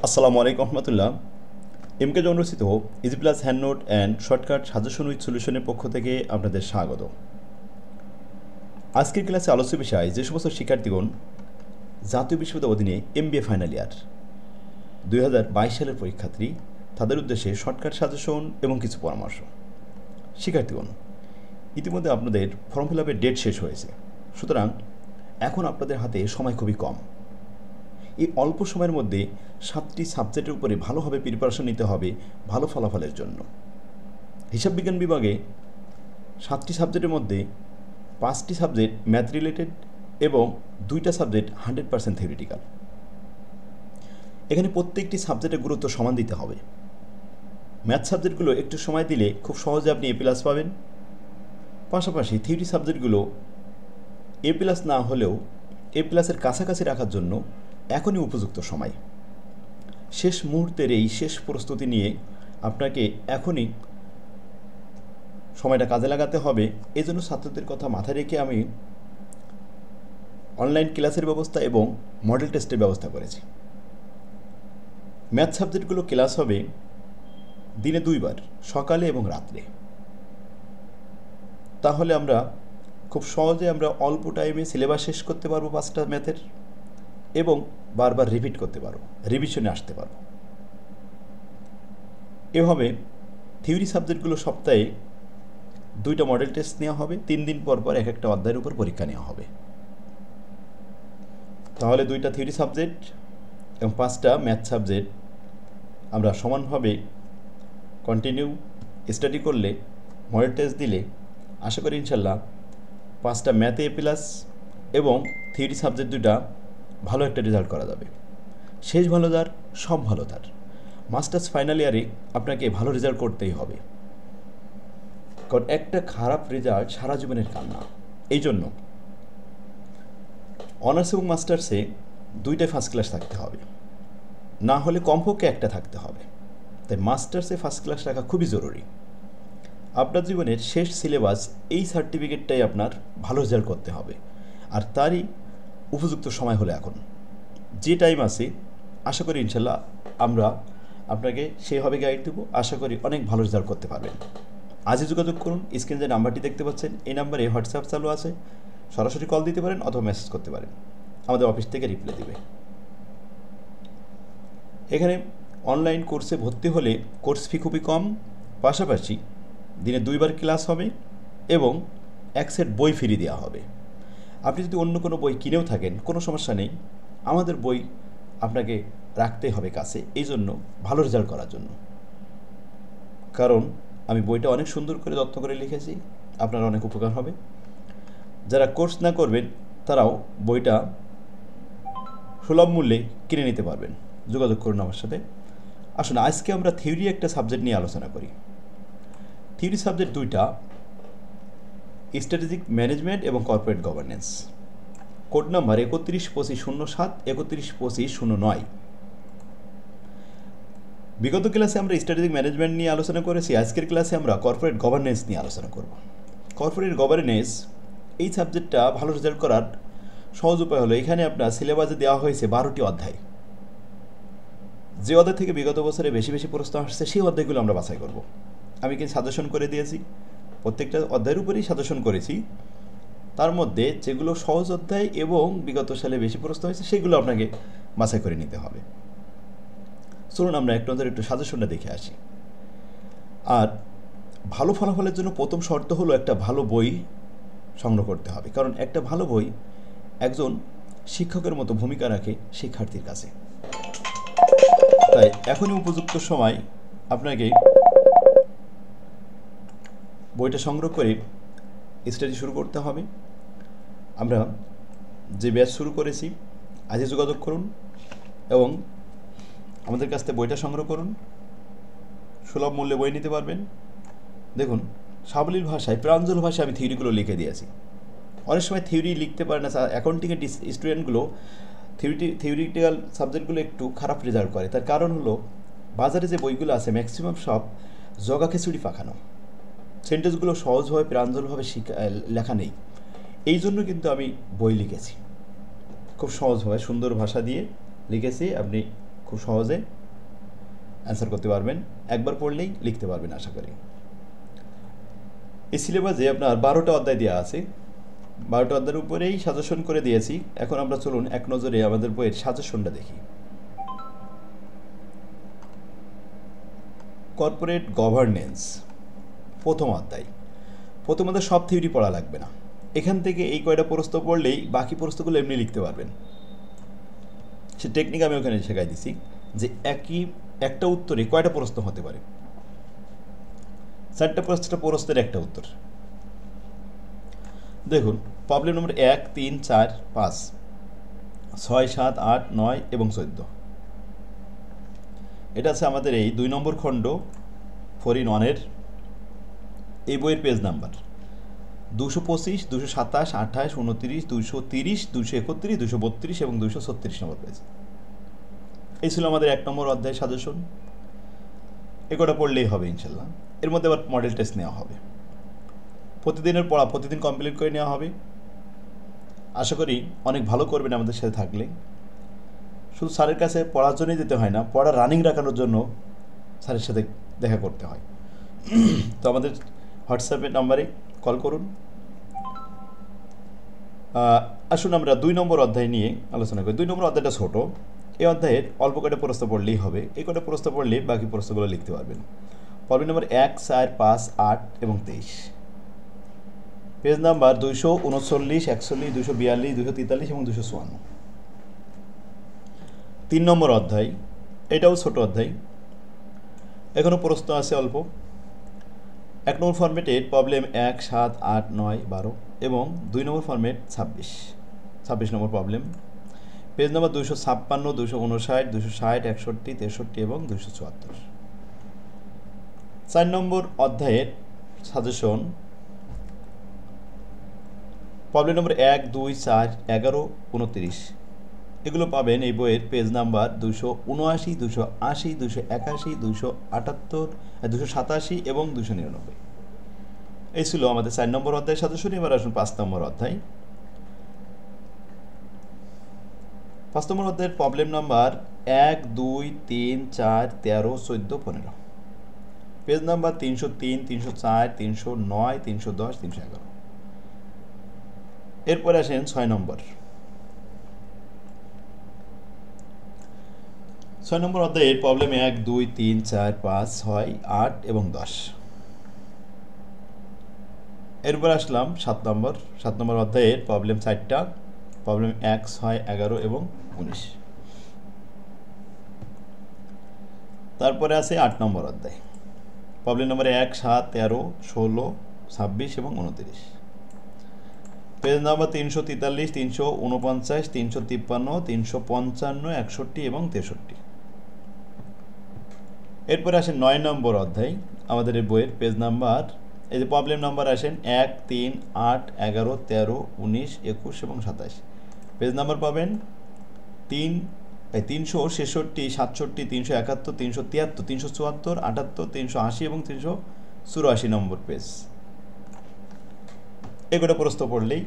আসসালামু আলাইকুম রহমতুল্লাহ। MK John রচিত easy plus hand note and shortcut suggestion with সলিউশনের পক্ষ থেকে আপনাদের স্বাগত। আজকের ক্লাসে আলোচ্য বিষয় যে সমস্ত শিক্ষার্থীগণ জাতীয় বিশ্ববিদ্যালয়ের অধীনে এমবিএ ফাইনাল ইয়ার 2022 সালের পরীক্ষার্থী, তাদের উদ্দেশ্যে শর্টকাট সাজেশন এবং কিছু পরামর্শ। শিক্ষার্থীগণ, ইতিমধ্যে আপনাদের ফর্ম ফিল আপের ডেট শেষ হয়েছে, সুতরাং এখন আপনাদের হাতে সময় খুবই কম। এই অল্প সময়ের মধ্যে 7টি সাবজেক্টের উপরে ভালোভাবে প্রিপারেশন নিতে হবে ভালো ফলাফলের জন্য। হিসাব বিজ্ঞান বিভাগে 7টি সাবজেক্টের মধ্যে 5টি সাবজেক্ট ম্যাথ রিলেটেড এবং 2টা সাবজেক্ট 100% থিওরিটিক্যাল। এখানে প্রত্যেকটি সাবজেক্টের গুরুত্ব সমান দিতে হবে। ম্যাথ সাবজেক্টগুলো একটু সময় দিলে খুব সহজে আপনি A+ পাবেন। পাশাপাশি থিওরি সাবজেক্টগুলো A+ না হলেও A+-এর কাছাকাছি রাখার জন্য এখনই উপযুক্ত সময়। শেষ মুহূর্তের এই শেষ প্রস্তুতি নিয়ে আপনাকে এখনই সময়টা কাজে লাগাতে হবে। এই জন্য ছাত্রদের কথা মাথায় রেখে আমি অনলাইন ক্লাসের ব্যবস্থা এবং মডেল টেস্টের ব্যবস্থা করেছি। ম্যাথ সাবজেক্টগুলো ক্লাস হবে দিনে 2 বার, সকালে এবং রাত্রে। তাহলে আমরা খুব সহজে অল্প টাইমে সিলেবাস শেষ করতে পারবো 5টা ম্যাথের এবং বারবার রিপিট করতে পারবো, রিভিশনে আসতে পারবো। এভাবে থিওরি সাবজেক্টগুলো সপ্তাহে 2টা মডেল টেস্ট নেওয়া হবে, 3 দিন পর পর এক একটা অধ্যায়ের উপর পরীক্ষা নেওয়া হবে। তাহলে 2টা থিওরি সাবজেক্ট এবং 5টা ম্যাথ সাবজেক্ট আমরা সমানভাবে কন্টিনিউ স্টাডি করলে, মডেল টেস্ট দিলে আশা করি ইনশাল্লাহ 5টা ম্যাথে A+ এবং থিওরি সাবজেক্ট 2টা ভালো একটা রেজাল্ট করা যাবে। শেষ ভালো যার, সব ভালো তার। মাস্টার্স ফাইনাল ইয়ারে আপনাকে ভালো রেজাল্ট করতেই হবে, কারণ একটা খারাপ রেজাল্ট সারা জীবনের কান্না। এই জন্য অনার্স এবং মাস্টার্সে 2টাই ফার্স্ট ক্লাস থাকতে হবে, না হলে কমপক্ষে একটা থাকতে হবে। তাই মাস্টার্সে ফার্স্ট ক্লাস রাখা খুবই জরুরি। আপনার জীবনের শেষ সিলেবাস এই সার্টিফিকেটটাই আপনার ভালো রেজাল্ট করতে হবে, আর তারই উপযুক্ত সময় হলো এখন। যে টাইম আছে আশা করি ইনশাল্লাহ আমরা আপনাকে সেইভাবে গাইড দেবো। আশা করি অনেক ভালো রেজাল্ট করতে পারবেন। আজই যোগাযোগ করুন। স্ক্রিনে যে নাম্বারটি দেখতে পাচ্ছেন এই নাম্বারে হোয়াটসঅ্যাপ চালু আছে, সরাসরি কল দিতে পারেন অথবা মেসেজ করতে পারেন, আমাদের অফিস থেকে রিপ্লাই দেবে। এখানে অনলাইন কোর্সে ভর্তি হলে কোর্স ফি খুবই কম, পাশাপাশি দিনে 2 বার ক্লাস হবে এবং 1 সেট বই ফ্রি দেওয়া হবে। আপনি যদি অন্য কোনো বই কিনেও থাকেন কোনো সমস্যা নেই, আমাদের বই আপনাকে রাখতেই হবে কাছে, এই জন্য ভালো রেজাল্ট করার জন্য। কারণ আমি বইটা অনেক সুন্দর করে যত্ন করে লিখেছি, আপনার অনেক উপকার হবে। যারা কোর্স না করবেন তারাও বইটা সুলভ মূল্যে কিনে নিতে পারবেন। যোগাযোগ করুন আমার সাথে। আসুন আজকে আমরা থিওরি একটা সাবজেক্ট নিয়ে আলোচনা করি। থিওরি সাবজেক্ট 2টা, স্ট্র্যাটেজিক ম্যানেজমেন্ট এবং কর্পোরেট গভর্নেন্স। Code number 312507, 312509। বিগত ক্লাসে আমরা স্ট্র্যাটেজিক ম্যানেজমেন্ট নিয়ে আলোচনা করেছি, আজকের ক্লাসে আমরা কর্পোরেট গভর্নেন্স নিয়ে আলোচনা করব। কর্পোরেট গভর্নেন্স এই সাবজেক্টটা ভালো রেজাল্ট করার সহজ উপায় হলো, এখানে আপনার সিলেবাসে দেওয়া হয়েছে 12টি অধ্যায়। যে অধ্যায় থেকে বিগত বছরে বেশি বেশি প্রশ্ন আসছে সেই অধ্যায়গুলো আমরা বাছাই করব। আমি কিন্তু সাজেশন করে দিয়েছি, প্রত্যেকটা অধ্যায়ের উপরেই সাজেশন করেছি। তার মধ্যে যেগুলো সহজ অধ্যায় এবং বিগত সালে বেশি প্রশ্ন হয়েছে সেগুলো আপনাকে বাছাই করে নিতে হবে। চলুন আমরা একটা অধ্যায়ের একটু সাজেশনটা দেখে আসি। আর ভালো ফলাফলের জন্য প্রথম শর্ত হলো একটা ভালো বই সংগ্রহ করতে হবে, কারণ একটা ভালো বই একজন শিক্ষকের মতো ভূমিকা রাখে শিক্ষার্থীর কাছে। তাই এখনই উপযুক্ত সময় আপনাকে বইটা সংগ্রহ করে স্টাডি শুরু করতে হবে। আমরা যে ব্যাচ শুরু করেছি আজই যোগাযোগ করুন এবং আমাদের কাছ থেকে বইটা সংগ্রহ করুন, সুলভ মূল্যে বই নিতে পারবেন। দেখুন সাবলীল ভাষায়, প্রাঞ্জল ভাষায় আমি থিওরিগুলো লিখে দিয়েছি। অনেক সময় থিওরি লিখতে পারে না, অ্যাকাউন্টিংয়ের স্টুডেন্টগুলো থিওরিটিক্যাল সাবজেক্টগুলো একটু খারাপ রেজাল্ট করে। তার কারণ হলো বাজারে যে বইগুলো আছে ম্যাক্সিমাম সব জগা খিচুড়ি পাখানো, সেন্টেন্সগুলো সহজভাবে প্রাঞ্জলভাবে লেখা নেই। এই জন্য কিন্তু আমি বই লিখেছি, খুব সহজভাবে সুন্দর ভাষা দিয়ে লিখেছি। আপনি খুব সহজে অ্যান্সার করতে পারবেন, একবার পড়লেই লিখতে পারবেন আশা করি। এই সিলেবাসে আপনার 12টা অধ্যায় দেওয়া আছে, 12টা অধ্যায়ের উপরেই সাজেশন করে দিয়েছি। এখন আমরা চলুন এক নজরে আমাদের বইয়ের সাজেশনটা দেখি। কর্পোরেট গভর্নেন্স প্রথম অধ্যায়। প্রথম অধ্যায় সব থিওরি পড়া লাগবে না, এখান থেকে এই কয়টা প্রশ্ন পড়লেই বাকি প্রশ্নগুলো এমনি লিখতে পারবেন। সে টেকনিক আমি ওখানে শেখাই দিছি যে একটা উত্তরে কয়টা প্রশ্ন হতে পারে। 4টা প্রশ্নের একটা উত্তর। দেখুন প্রবলেম নম্বর 1, 3, 4, 5, 6, 7, 8, 9 এবং 14। এটা আছে আমাদের এই 2 নম্বর খণ্ড 4-in-1-এর এই বইয়ের পেজ নাম্বার 225, 227, 28, 29, 230, 231, 232 এবং 236 নম্বর পেজ। এই ছিল আমাদের 1 নম্বর অধ্যায় সাজেশন। এগুলো পড়লেই হবে ইনশাল্লাহ। এর মধ্যে আবার মডেল টেস্ট নেওয়া হবে, প্রতিদিনের পড়া প্রতিদিন কমপ্লিট করে নেওয়া হবে। আশা করি অনেক ভালো করবেন আমাদের সাথে থাকলে। শুধু স্যারের কাছে পড়ার জন্যই যেতে হয় না, পড়া রানিং রাখানোর জন্য স্যারের সাথে দেখা করতে হয়। তো আমাদের হোয়াটসঅ্যাপের নাম্বারে কল করুন। আসুন আমরা 2 নম্বর অধ্যায় নিয়ে আলোচনা করি। 2 নম্বর অধ্যায়টা ছোট, এই অধ্যায়ের অল্প কয়টা প্রশ্ন পড়লেই হবে। এই কয়টা প্রশ্ন পড়লে বাকি প্রশ্নগুলো লিখতে পারবেন। প্রবলেম নম্বর 1, 4, 5, 8 এবং 23, পেজ নাম্বার 239, 41, 242, 243 এবং 254। 3 নম্বর অধ্যায়, এটাও ছোট অধ্যায়, এখনও প্রশ্ন আছে অল্প। 1 নম্বর ফরম্যাটের প্রবলেম 1, 7, 8, 9, 12 এবং 2 নম্বর ফরম্যাট 26 নম্বর প্রবলেম, পেজ নম্বর 256, 259, 260, 61, 63 এবং 274। 4 নম্বর অধ্যায়ের সাজেশন প্রবলেম নম্বর 1, 2, 4, 11, 29। এগুলো পাবেন এই বইয়ের পেজ নাম্বার 279, 280, 281, 278, 287 এবং 299। এই ছিল আমাদের 4 নম্বর অধ্যায় সাজেশন। এবার আসুন 5 নম্বর অধ্যায়। 5 নম্বর অধ্যায়ের প্রবলেম নাম্বার 1, 2, 3, 4, 13, 14, 15, পেজ নাম্বার 303, 304, 309, 310, 311। এরপরে আসেন 6 নম্বর। 6 নম্বর অধ্যায়ের প্রবলেম 1, 2, 3, 4, 5, 6, 8 এবং 10। এরপর আসলাম 7 নম্বর অধ্যায়ের প্রবলেম 4টা, প্রবলেম 1, 6, 11 এবং 19। তারপরে আছে 8 নম্বর অধ্যায়, প্রবলেম নম্বর 1, 7, 13, 16, 26 এবং 29, পেজ নাম্বার 343, 349, 353, 355, 61 এবং 63। এরপরে আসেন 9 নম্বর অধ্যায় আমাদের এই বইয়ের পেজ নাম্বার, এই যে প্রবলেম নাম্বার আসেন 1, 3, 8, 11, 13, 19, 21 এবং 27। পেজ নাম্বার পাবেন 366, 67, 371, 373, 374, 78, 380 এবং 384 নম্বর পেজ। এগুলো প্রশ্ন পড়লেই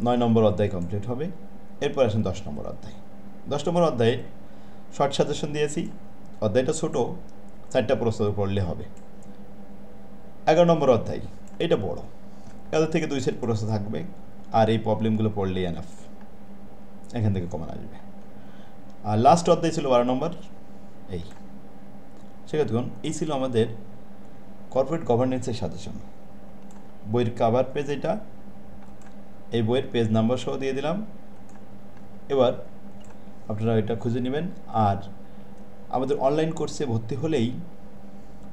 9 নম্বর অধ্যায় কমপ্লিট হবে। এরপর আসেন 10 নম্বর অধ্যায়। 10 নম্বর অধ্যায়ে শর্ট সাজেশন দিয়েছি, অধ্যায়টা ছোট, 4টা প্রশ্ন পড়লে হবে। 11 নম্বর অধ্যায়, এটা বড়, এদের থেকে 2 সেট প্রশ্ন থাকবে, আর এই প্রবলেমগুলো পড়লেই এনাফ, এখান থেকে কমন আসবে। আর লাস্ট অধ্যায় ছিল 12 নম্বর। এই সেক্ষেত্রে এই ছিল আমাদের কর্পোরেট গভর্নেন্সের সাজেশন। বইয়ের কাভার পেজ এটা, এই বইয়ের পেজ নাম্বার সহ দিয়ে দিলাম। এবার আপনারা এটা খুঁজে নেবেন। আর আমাদের অনলাইন কোর্সে ভর্তি হলেই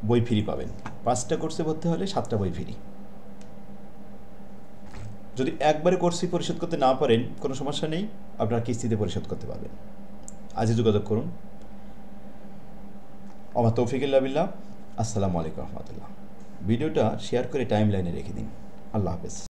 বই ফ্রি পাবেন। 5টা কোর্সে ভর্তি হলে 7টা বই ফ্রি। যদি একবারে কোর্সই পরিশোধ করতে না পারেন কোনো সমস্যা নেই, আপনারা কিস্তিতে পরিশোধ করতে পারবেন। আজই যোগাযোগ করুন। আমার তৌফিক বিল্লাহ। আসসালামু আলাইকুম রহমতুল্লাহ। ভিডিওটা শেয়ার করে টাইম লাইনে রেখে দিন। আল্লাহ হাফেজ।